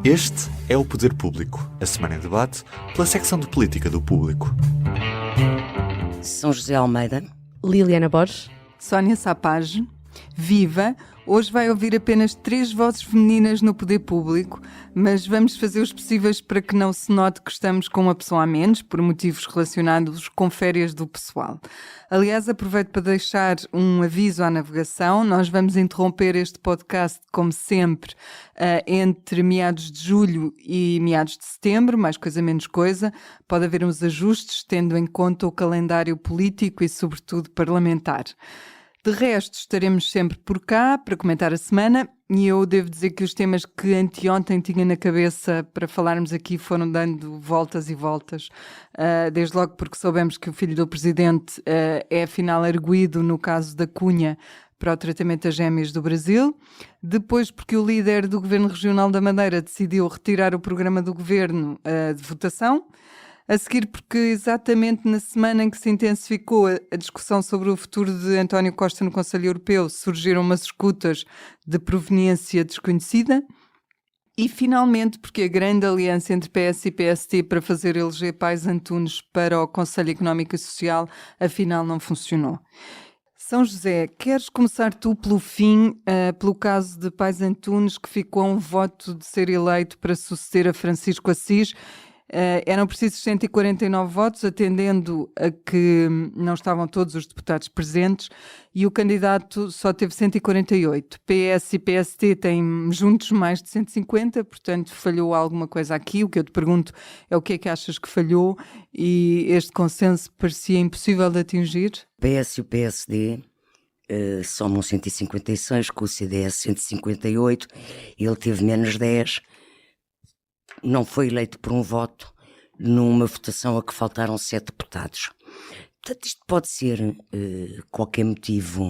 Este é o Poder Público, a semana em debate pela secção de Política do Público. São José Almeida, Liliana Borges, Sónia Sapage, viva! Hoje vai ouvir apenas 3 vozes femininas no Poder Público, mas vamos fazer os possíveis para que não se note que estamos com uma pessoa a menos, por motivos relacionados com férias do pessoal. Aliás, aproveito para deixar um aviso à navegação. Nós vamos interromper este podcast, como sempre, entre meados de julho e meados de setembro, mais coisa menos coisa. Pode haver uns ajustes, tendo em conta o calendário político e, sobretudo, parlamentar. De resto, estaremos sempre por cá para comentar a semana e eu devo dizer que os temas que anteontem tinha na cabeça para falarmos aqui foram dando voltas e voltas. Desde logo porque soubemos que o filho do Presidente é afinal arguido no caso da Cunha para o tratamento das gêmeas do Brasil. Depois porque o líder do Governo Regional da Madeira decidiu retirar o programa do Governo de votação. A seguir, porque exatamente na semana em que se intensificou a discussão sobre o futuro de António Costa no Conselho Europeu, surgiram umas escutas de proveniência desconhecida. E, finalmente, porque a grande aliança entre PS e PST para fazer eleger Pais Antunes para o Conselho Económico e Social, afinal, não funcionou. São José, queres começar tu pelo fim, pelo caso de Pais Antunes, que ficou a um voto de ser eleito para suceder a Francisco Assis? Eram precisos 149 votos, atendendo a que não estavam todos os deputados presentes, e o candidato só teve 148. PS e PST têm juntos mais de 150, portanto falhou alguma coisa aqui. O que eu te pergunto é o que é que achas que falhou, e este consenso parecia impossível de atingir? PS e o PSD somam 156, com o CDS 158, ele teve menos 10. Não foi eleito por um voto numa votação a que faltaram 7 deputados. Portanto, isto pode ser qualquer motivo.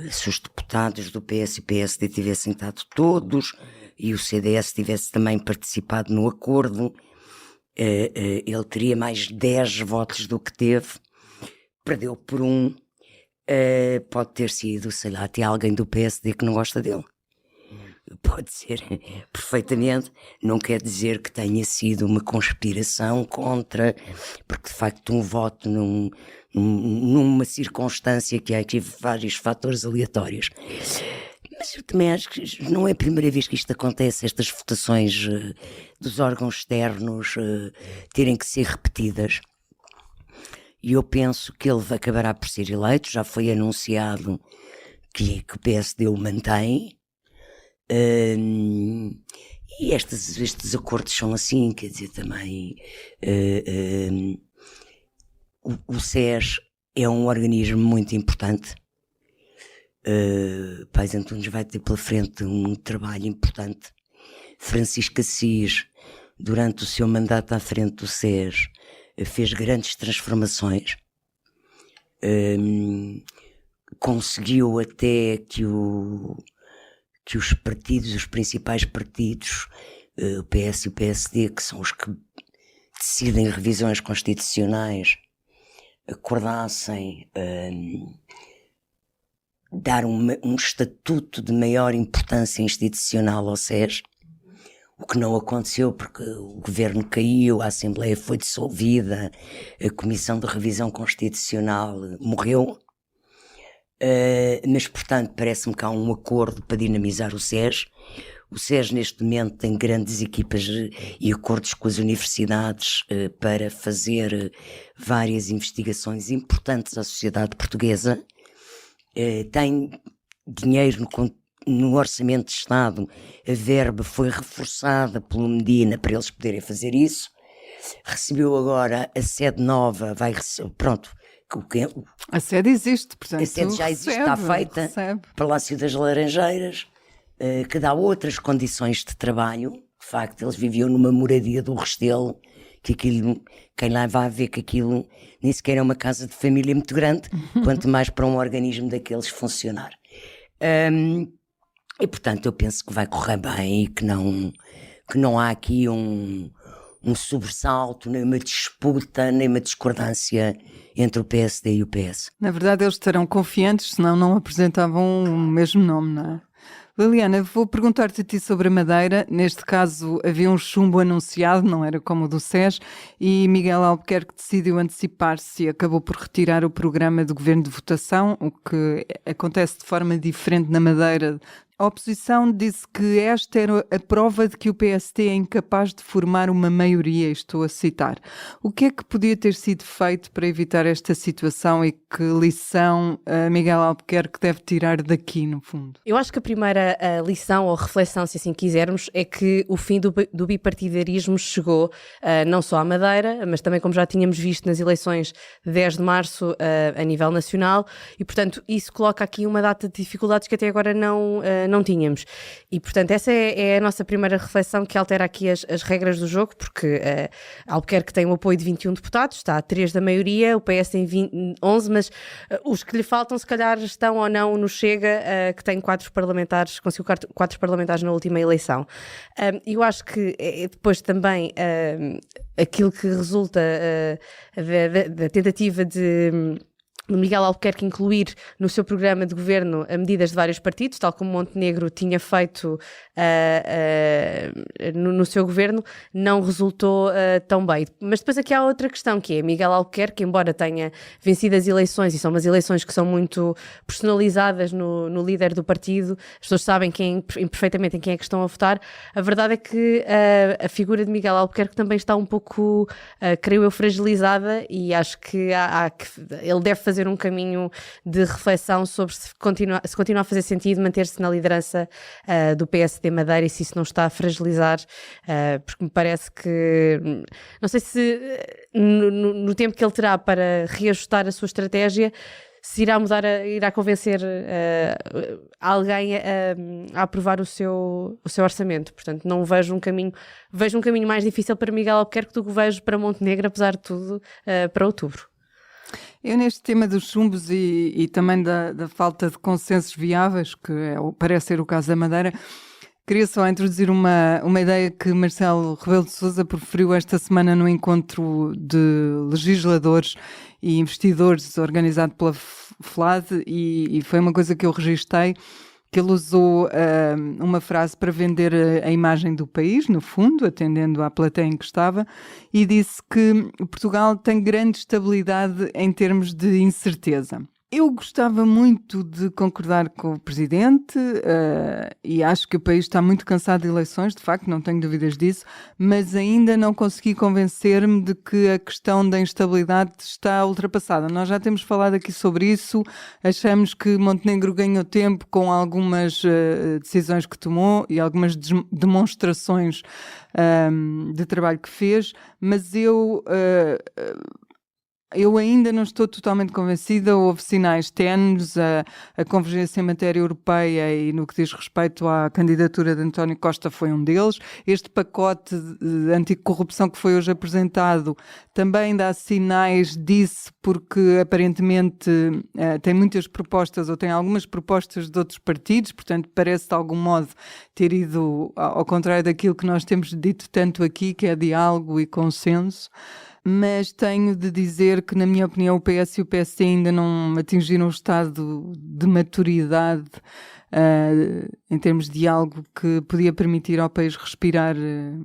Se os deputados do PS e PSD tivessem estado todos e o CDS tivesse também participado no acordo, ele teria mais 10 votos do que teve. Perdeu por um. Pode ter sido, sei lá, até alguém do PSD que não gosta dele. Pode ser, perfeitamente. Não quer dizer que tenha sido uma conspiração contra, porque de facto um voto numa circunstância que há aqui vários fatores aleatórios. Mas eu também acho que não é a primeira vez que isto acontece, estas votações dos órgãos externos terem que ser repetidas. E eu penso que ele acabará por ser eleito. Já foi anunciado que o PSD o mantém. E estes acordos são assim, quer dizer, também o SES é um organismo muito importante. Pais Antunes vai ter pela frente um trabalho importante. Francisco Assis, durante o seu mandato à frente do SES, fez grandes transformações. Conseguiu até que os partidos, os principais partidos, o PS e o PSD, que são os que decidem revisões constitucionais, acordassem dar um estatuto de maior importância institucional ao SES, o que não aconteceu porque o governo caiu, a Assembleia foi dissolvida, a Comissão de Revisão Constitucional morreu. Mas, portanto, parece-me que há um acordo para dinamizar o SES. O SES, neste momento, tem grandes equipas e acordos com as universidades para fazer várias investigações importantes à sociedade portuguesa. Tem dinheiro no Orçamento de Estado, a verba foi reforçada pelo Medina para eles poderem fazer isso. Recebeu agora a sede nova, pronto. A sede existe, portanto. A sede já existe, está feita. Palácio das Laranjeiras, que dá outras condições de trabalho. De facto, eles viviam numa moradia do Restelo, que aquilo, quem lá vai ver que aquilo nem sequer é uma casa de família muito grande, quanto mais para um organismo daqueles funcionar. E portanto eu penso que vai correr bem e que não há aqui um sobressalto, nem uma disputa, nem uma discordância entre o PSD e o PS. Na verdade eles estarão confiantes, senão não apresentavam o mesmo nome, não é? Liliana, vou perguntar-te a ti sobre a Madeira. Neste caso havia um chumbo anunciado, não era como o do SES, e Miguel Albuquerque decidiu antecipar-se e acabou por retirar o programa do governo de votação, o que acontece de forma diferente na Madeira. A oposição disse que esta era a prova de que o PSD é incapaz de formar uma maioria, estou a citar. O que é que podia ter sido feito para evitar esta situação e que lição Miguel Albuquerque deve tirar daqui, no fundo? Eu acho que a primeira lição ou reflexão, se assim quisermos, é que o fim do bipartidarismo chegou não só à Madeira, mas também, como já tínhamos visto nas eleições de 10 de março a nível nacional, e portanto isso coloca aqui uma data de dificuldades que até agora não tínhamos. E portanto essa é a nossa primeira reflexão, que altera aqui as regras do jogo, porque Albuquerque tem o apoio de 21 deputados, está a 3 da maioria, o PS tem 11, mas os que lhe faltam se calhar estão ou não no Chega, que tem 4 parlamentares, conseguiu 4 parlamentares na última eleição. Eu acho que depois também aquilo que resulta da tentativa de Miguel Albuquerque incluir no seu programa de governo medidas de vários partidos, tal como Montenegro tinha feito no seu governo, não resultou tão bem. Mas depois aqui há outra questão, que é Miguel Albuquerque, embora tenha vencido as eleições, e são umas eleições que são muito personalizadas no líder do partido, as pessoas sabem perfeitamente em quem é que estão a votar, a verdade é que a figura de Miguel Albuquerque também está um pouco, creio eu, fragilizada, e acho que ele deve fazer um caminho de reflexão sobre se continua a fazer sentido manter-se na liderança do PSD Madeira, e se isso não está a fragilizar, porque me parece que, não sei se no tempo que ele terá para reajustar a sua estratégia, se irá convencer alguém a aprovar o seu orçamento. Portanto, não vejo um caminho mais difícil para Miguel Albuquerque do que vejo para Montenegro, apesar de tudo, para outubro. Eu, neste tema dos chumbos e também da falta de consensos viáveis, que parece ser o caso da Madeira, queria só introduzir uma ideia que Marcelo Rebelo de Sousa proferiu esta semana no encontro de legisladores e investidores organizado pela FLAD, e foi uma coisa que eu registrei, que ele usou uma frase para vender a imagem do país, no fundo, atendendo à plateia em que estava, e disse que Portugal tem grande estabilidade em termos de incerteza. Eu gostava muito de concordar com o Presidente e acho que o país está muito cansado de eleições, de facto, não tenho dúvidas disso, mas ainda não consegui convencer-me de que a questão da instabilidade está ultrapassada. Nós já temos falado aqui sobre isso, achamos que Montenegro ganhou tempo com algumas decisões que tomou e algumas demonstrações de trabalho que fez, mas eu ainda não estou totalmente convencida. Houve sinais ténues, a convergência em matéria europeia e no que diz respeito à candidatura de António Costa foi um deles. Este pacote de anticorrupção que foi hoje apresentado também dá sinais disso, porque aparentemente tem muitas propostas, ou tem algumas propostas de outros partidos, portanto parece de algum modo ter ido ao contrário daquilo que nós temos dito tanto aqui, que é diálogo e consenso. Mas tenho de dizer que, na minha opinião, o PS e o PSD ainda não atingiram o estado de maturidade em termos de algo que podia permitir ao país respirar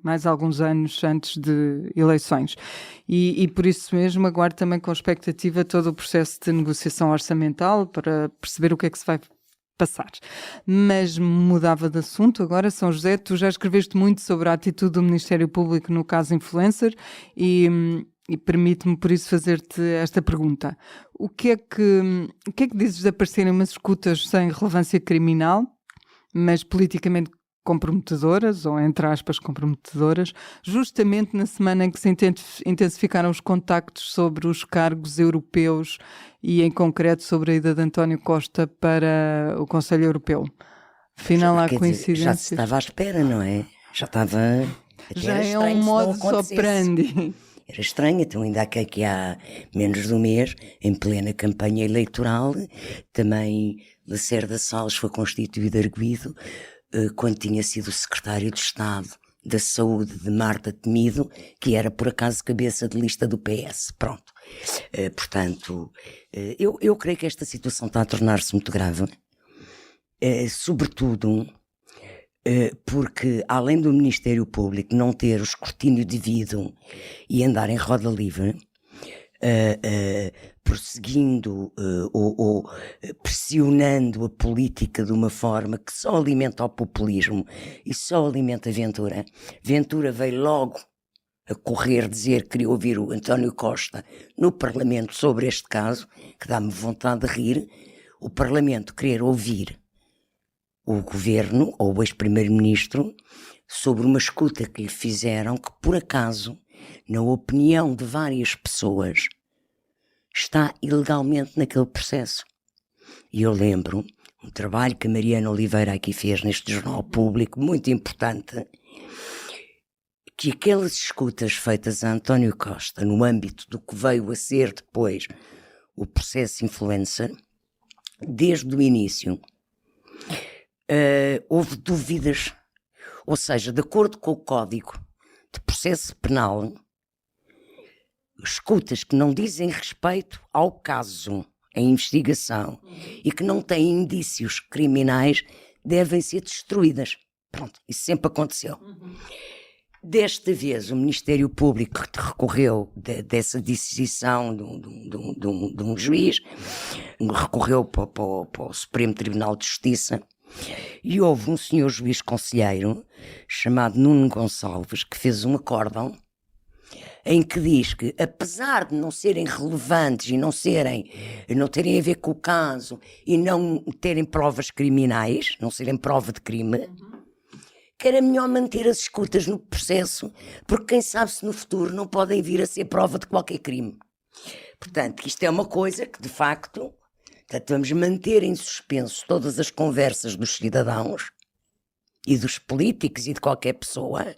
mais alguns anos antes de eleições. E por isso mesmo aguardo também com expectativa todo o processo de negociação orçamental para perceber o que é que se vai passar. Mas mudava de assunto agora. São José, tu já escreveste muito sobre a atitude do Ministério Público no caso influencer e permite-me por isso fazer-te esta pergunta. O que é que dizes de aparecerem umas escutas sem relevância criminal, mas politicamente comprometedoras, ou entre aspas comprometedoras, justamente na semana em que se intensificaram os contactos sobre os cargos europeus e em concreto sobre a ida de António Costa para o Conselho Europeu? Afinal há coincidências. Já se estava à espera, não é? Já estava... Já é um modus operandi. Era estranho, então ainda aqui há menos de um mês, em plena campanha eleitoral, também Lacerda Salles foi constituído arguido quando tinha sido secretário de Estado da Saúde de Marta Temido, que era por acaso cabeça de lista do PS. Pronto. Portanto, eu creio que esta situação está a tornar-se muito grave, sobretudo porque além do Ministério Público não ter o escrutínio devido e andar em roda livre, prosseguindo ou pressionando a política de uma forma que só alimenta o populismo e só alimenta a Ventura. Ventura veio logo a correr dizer que queria ouvir o António Costa no Parlamento sobre este caso, que dá-me vontade de rir, o Parlamento querer ouvir o Governo ou o ex-primeiro-ministro sobre uma escuta que lhe fizeram que, por acaso, na opinião de várias pessoas, está ilegalmente naquele processo. E eu lembro um trabalho que a Mariana Oliveira aqui fez neste jornal público, muito importante, que aquelas escutas feitas a António Costa no âmbito do que veio a ser depois o processo influencer, desde o início, houve dúvidas, ou seja, de acordo com o Código de Processo Penal, escutas que não dizem respeito ao caso, a investigação, e que não têm indícios criminais, devem ser destruídas. Pronto, isso sempre aconteceu. Desta vez o Ministério Público recorreu dessa decisão de um juiz, recorreu para o Supremo Tribunal de Justiça, e houve um senhor juiz conselheiro chamado Nuno Gonçalves que fez um acórdão em que diz que, apesar de não serem relevantes e não terem a ver com o caso e não terem provas criminais, não serem prova de crime, que era melhor manter as escutas no processo, porque quem sabe se no futuro não podem vir a ser prova de qualquer crime. Portanto, isto é uma coisa que, de facto, vamos manter em suspenso todas as conversas dos cidadãos e dos políticos e de qualquer pessoa,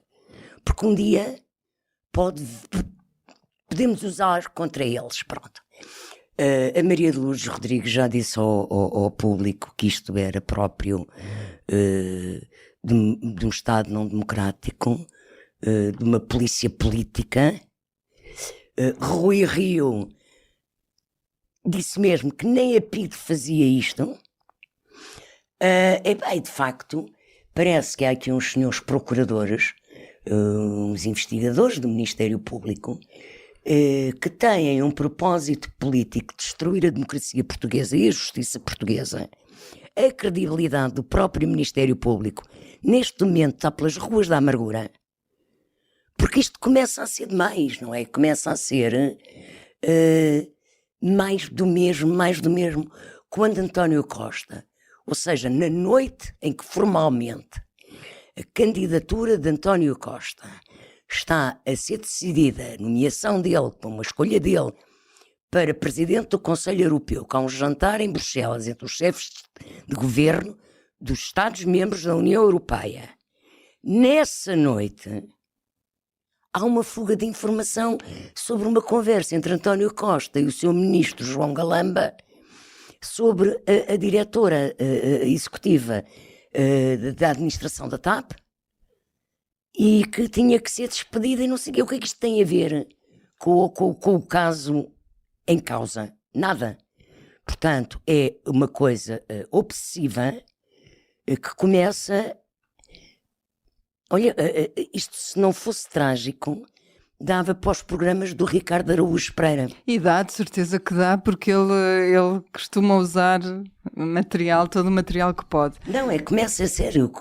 porque um dia podemos usar contra eles. Pronto. A Maria de Lourdes Rodrigues já disse ao público que isto era próprio de um Estado não democrático, de uma polícia política. Rui Rio disse mesmo que nem a PIDE fazia isto. E de facto, parece que há aqui uns senhores procuradores, uns investigadores do Ministério Público, que têm um propósito político de destruir a democracia portuguesa e a justiça portuguesa. A credibilidade do próprio Ministério Público, neste momento, está pelas ruas da amargura. Porque isto começa a ser demais, não é? Começa a ser mais do mesmo, quando António Costa, ou seja, na noite em que formalmente a candidatura de António Costa está a ser decidida, a nomeação dele, como a escolha dele, para presidente do Conselho Europeu, que há um jantar em Bruxelas entre os chefes de governo dos Estados-membros da União Europeia. Nessa noite, há uma fuga de informação sobre uma conversa entre António Costa e o seu ministro João Galamba sobre a diretora executiva da administração da TAP e que tinha que ser despedida e não sei o que é que isto tem a ver com o caso em causa. Nada. Portanto, é uma coisa obsessiva que começa... Olha, isto se não fosse trágico, dava para os programas do Ricardo Araújo Pereira. E dá, de certeza que dá, porque ele costuma usar todo o material que pode. Não, começa a sério.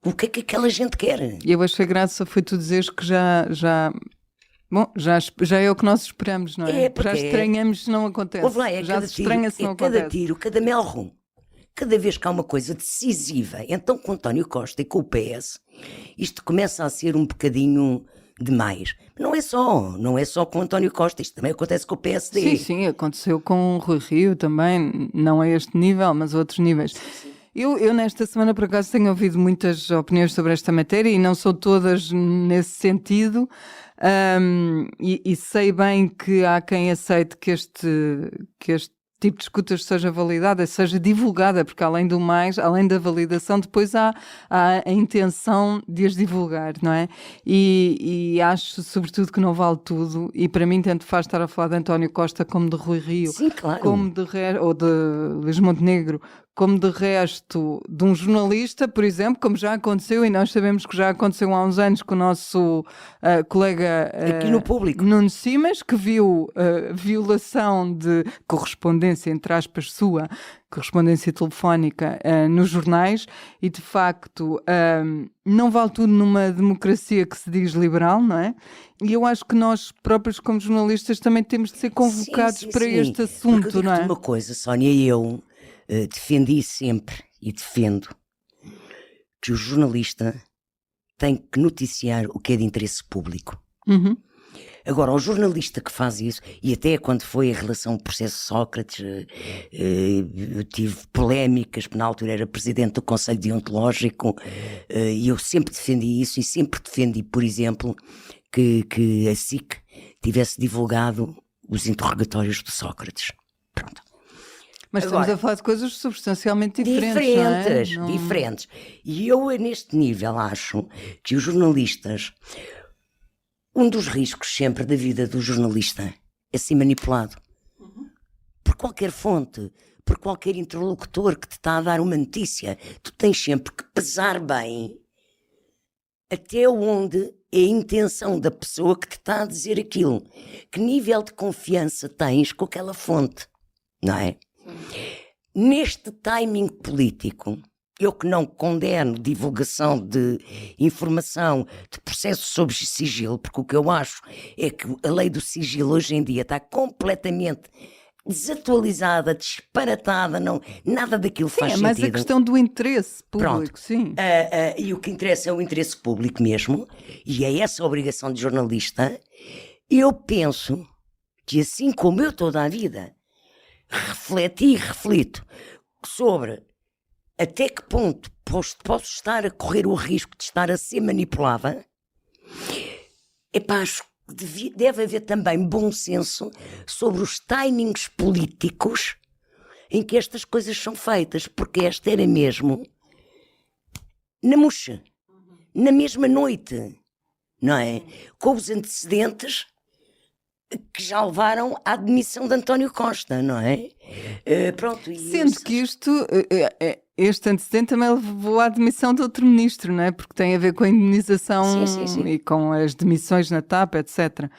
O que é que aquela gente quer? E eu achei graça foi tu dizeres que já é o que nós esperamos, não é? Já estranhamos se não acontece. Já se estranha se não acontece. Cada tiro, cada melro. Cada vez que há uma coisa decisiva, então com António Costa e com o PS, isto começa a ser um bocadinho demais. Não é só com António Costa, isto também acontece com o PSD. Sim, aconteceu com o Rui Rio também, não a este nível, mas a outros níveis. Eu nesta semana, por acaso, tenho ouvido muitas opiniões sobre esta matéria e não são todas nesse sentido, e sei bem que há quem aceite que este tipo de escutas seja validada, seja divulgada, porque além do mais, além da validação, depois há a intenção de as divulgar, não é? E acho, sobretudo, que não vale tudo, e para mim tanto faz estar a falar de António Costa como de Rui Rio, sim, claro, como ou de Luís Montenegro, como de resto de um jornalista, por exemplo, como já aconteceu, e nós sabemos que já aconteceu há uns anos com o nosso colega Aqui no Público. Nuno Simas, que viu violação de correspondência, entre aspas, sua, correspondência telefónica nos jornais, e de facto não vale tudo numa democracia que se diz liberal, não é? E eu acho que nós próprios como jornalistas também temos de ser convocados para este assunto, porque eu não é? digo-te uma coisa, Sónia, eu defendi sempre e defendo que o jornalista tem que noticiar o que é de interesse público. Uhum. Agora, o jornalista que faz isso, e até quando foi a relação do processo Sócrates, eu tive polémicas, porque na altura era presidente do Conselho Deontológico, e eu sempre defendi isso, e sempre defendi, por exemplo, que a SIC tivesse divulgado os interrogatórios de Sócrates. Pronto. Mas Agora, estamos a falar de coisas substancialmente diferentes, não é? Diferentes. E eu, neste nível, acho que os jornalistas... Um dos riscos sempre da vida do jornalista é ser manipulado. Por qualquer fonte, por qualquer interlocutor que te está a dar uma notícia. Tu tens sempre que pesar bem até onde é a intenção da pessoa que te está a dizer aquilo. Que nível de confiança tens com aquela fonte, não é? Neste timing político, eu que não condeno divulgação de informação, de processos sob sigilo, porque o que eu acho é que a lei do sigilo hoje em dia está completamente desatualizada, disparatada, não, nada daquilo faz sentido. Mas a questão do interesse público, Pronto. sim. E o que interessa é o interesse público mesmo, e é essa a obrigação de jornalista. Eu penso que assim como eu toda a vida refleti e reflito sobre até que ponto posso estar a correr o risco de estar a ser manipulada, acho que deve haver também bom senso sobre os timings políticos em que estas coisas são feitas, porque esta era mesmo na murcha, na mesma noite, não é? Com os antecedentes que já levaram à demissão de António Costa, não é? Pronto. Sendo que este antecedente também levou à demissão de outro ministro, não é? Porque tem a ver com a indemnização Sim. e com as demissões na TAP, etc.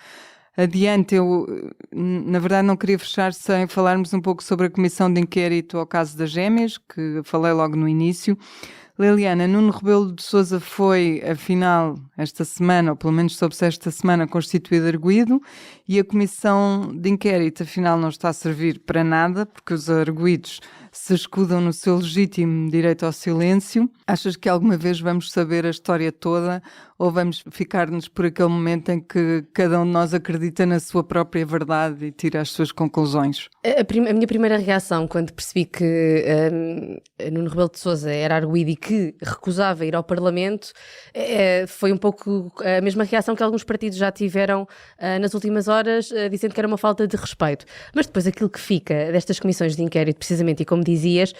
Adiante, eu na verdade não queria fechar sem falarmos um pouco sobre a comissão de inquérito ao caso das gêmeas, que falei logo no início. Liliana, Nuno Rebelo de Sousa foi, afinal, esta semana, ou pelo menos soube-se esta semana, constituído arguido, e a comissão de inquérito, afinal, não está a servir para nada, porque os arguidos se escudam no seu legítimo direito ao silêncio. Achas que alguma vez vamos saber a história toda, ou vamos ficar-nos por aquele momento em que cada um de nós acredita na sua própria verdade e tira as suas conclusões? A minha primeira reação, quando percebi que Nuno Rebelo de Sousa era arguido e que recusava ir ao Parlamento, foi um pouco a mesma reação que alguns partidos já tiveram nas últimas horas, dizendo que era uma falta de respeito. Mas depois aquilo que fica destas comissões de inquérito, precisamente, e como dizias,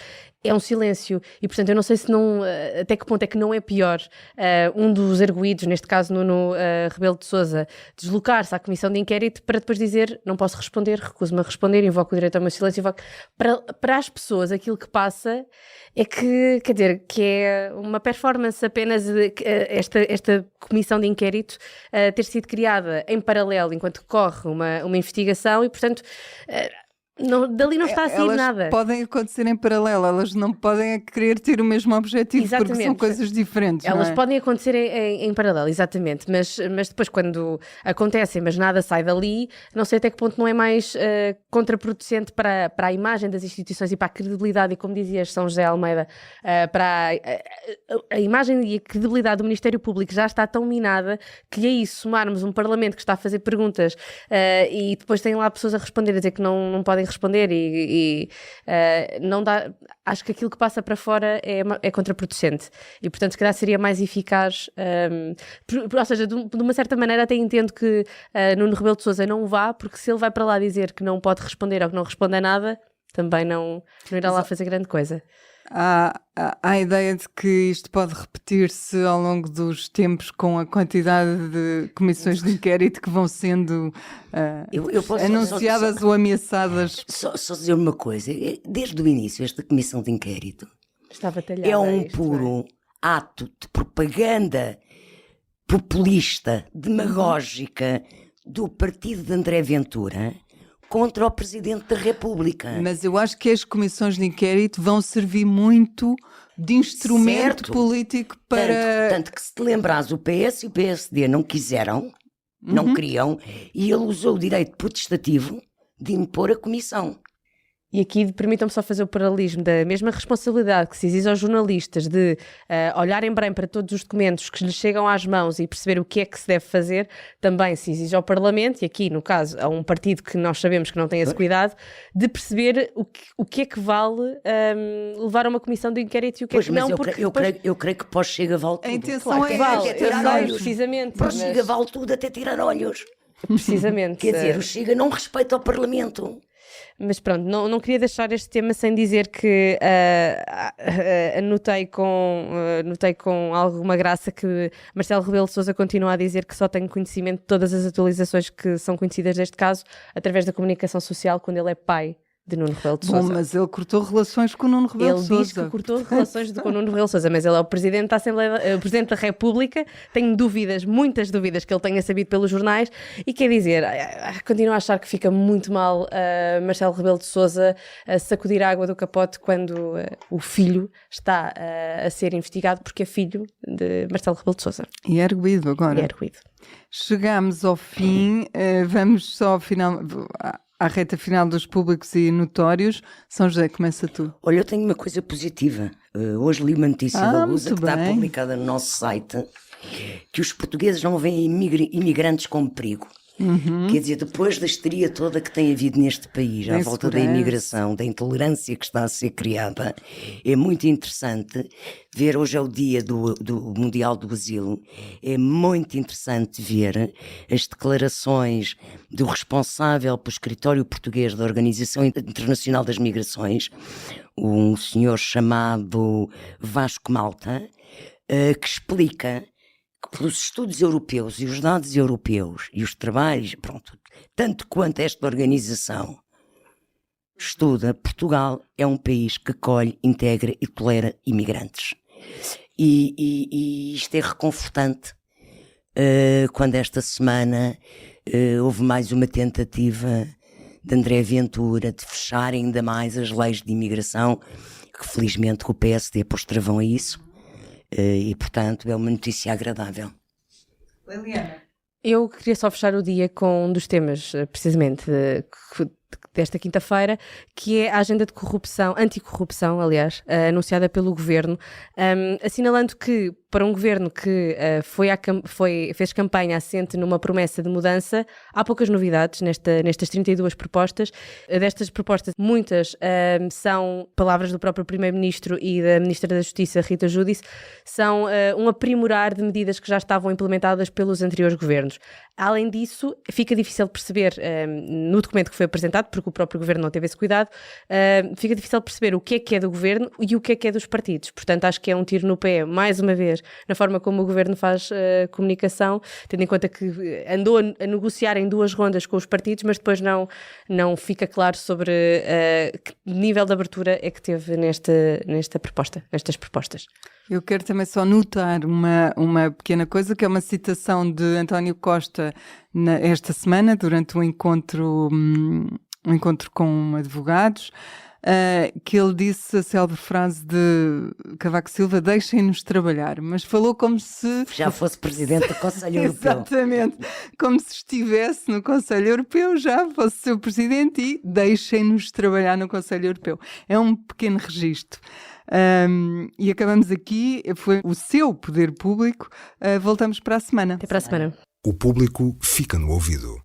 é um silêncio. E, portanto, eu não sei se não, até que ponto é que não é pior um dos arguidos, neste caso Nuno Rebelo de Sousa, deslocar-se à comissão de inquérito para depois dizer não posso responder, recuso-me a responder, invoco o direito ao meu silêncio, invoco... Para as pessoas aquilo que passa é que, quer dizer, que é uma performance apenas esta comissão de inquérito ter sido criada em paralelo enquanto corre uma investigação e, portanto... dali não está a sair nada. Elas podem acontecer em paralelo, elas não podem querer ter o mesmo objetivo. Exatamente. Porque são coisas diferentes. Elas podem acontecer em paralelo, exatamente, mas depois quando acontecem, mas nada sai dali, não sei até que ponto não é mais contraproducente para a imagem das instituições e para a credibilidade, e como dizias, São José Almeida, para a imagem e a credibilidade do Ministério Público já está tão minada que aí somarmos um Parlamento que está a fazer perguntas e depois tem lá pessoas a responder, a dizer que não podem responder e não dá, acho que aquilo que passa para fora é contraproducente e portanto se calhar seria mais eficaz, ou seja, de uma certa maneira até entendo que Nuno Rebelo de Sousa não vá, porque se ele vai para lá dizer que não pode responder ou que não responde a nada, também não irá lá fazer grande coisa. Há a ideia de que isto pode repetir-se ao longo dos tempos com a quantidade de comissões de inquérito que vão sendo Eu posso anunciadas ou ameaçadas. só dizer uma coisa. Desde o início, esta comissão de inquérito Estava talhada. é um isto, puro ato de propaganda populista, demagógica do partido de André Ventura contra o Presidente da República. Mas eu acho que as comissões de inquérito vão servir muito de instrumento Certo. político para... Tanto que, se te lembrares, o PS e o PSD não quiseram, não queriam, e ele usou o direito protestativo de impor a comissão. E aqui permitam-me só fazer o paralelismo da mesma responsabilidade que se exige aos jornalistas de olharem bem para todos os documentos que lhes chegam às mãos e perceber o que é que se deve fazer, também se exige ao Parlamento, e aqui, no caso, a um partido que nós sabemos que não tem esse cuidado, de perceber o que é que vale levar a uma comissão de inquérito e o que é que não, porque eu creio que pós-chega vale tudo. A intenção Claro que é vale, até tirar eu sei, olhos. precisamente. Pós-chega mas- vale tudo até tirar olhos. Precisamente. Quer dizer, o Chega não respeita o Parlamento. Mas pronto, não queria deixar este tema sem dizer que notei com alguma graça que Marcelo Rebelo de Sousa continua a dizer que só tem conhecimento de todas as atualizações que são conhecidas deste caso através da comunicação social quando ele é pai de Nuno Rebelo de Bom, Sousa. mas ele cortou relações com o Nuno Rebelo Ele de diz Sousa. que cortou relações com o Nuno Rebelo de Sousa, mas ele é o Presidente da Assembleia, o Presidente da República. Tenho dúvidas, muitas dúvidas, que ele tenha sabido pelos jornais. E quer dizer, continuo a achar que fica muito mal Marcelo Rebelo de Sousa a sacudir a água do capote quando o filho está a ser investigado porque é filho de Marcelo Rebelo de Sousa. E é arguído agora. E é arguído. Chegamos ao fim, vamos só ao final, à reta final dos públicos e notórios. São José, começa tu. Olha, eu tenho uma coisa positiva. Hoje li uma notícia da Lusa muito que está bem. publicada no nosso site, que os portugueses não veem imigrantes como perigo. Quer dizer, depois da histeria toda que tem havido neste país, à Da volta da insegurança. imigração, da intolerância que está a ser criada, é muito interessante ver, hoje é o dia do Mundial do Asilo, é muito interessante ver as declarações do responsável pelo escritório português da Organização Internacional das Migrações, um senhor chamado Vasco Malta, que explica que pelos estudos europeus e os dados europeus e os trabalhos, pronto, tanto quanto esta organização estuda, Portugal é um país que acolhe, integra e tolera imigrantes. E isto é reconfortante quando esta semana houve mais uma tentativa de André Ventura de fechar ainda mais as leis de imigração, que felizmente o PSD pôs travão a isso. E, portanto, é uma notícia agradável. Liliana. Eu queria só fechar o dia com um dos temas, precisamente, desta quinta-feira, que é a agenda de corrupção, anticorrupção, aliás, anunciada pelo Governo, assinalando que, para um Governo que fez campanha assente numa promessa de mudança, há poucas novidades nestas 32 propostas. Destas propostas, muitas são palavras do próprio Primeiro-Ministro e da Ministra da Justiça, Rita Giudice, são um aprimorar de medidas que já estavam implementadas pelos anteriores governos. Além disso, fica difícil perceber, no documento que foi apresentado, porque o próprio Governo não teve esse cuidado, fica difícil perceber o que é do Governo e o que é dos partidos. Portanto, acho que é um tiro no pé, mais uma vez, na forma como o Governo faz comunicação, tendo em conta que andou a negociar em 2 rondas com os partidos, mas depois não fica claro sobre que nível de abertura é que teve nestas propostas. Eu quero também só notar uma pequena coisa, que é uma citação de António Costa esta semana, durante um encontro com advogados, que ele disse a célebre frase de Cavaco Silva: deixem-nos trabalhar, mas falou como se Já fosse Presidente do Conselho Europeu. Exatamente, como se estivesse no Conselho Europeu, já fosse seu Presidente, e deixem-nos trabalhar no Conselho Europeu. É um pequeno registro. E acabamos aqui, foi o seu Poder Público. Voltamos para a semana. Até para a semana. O público fica no ouvido.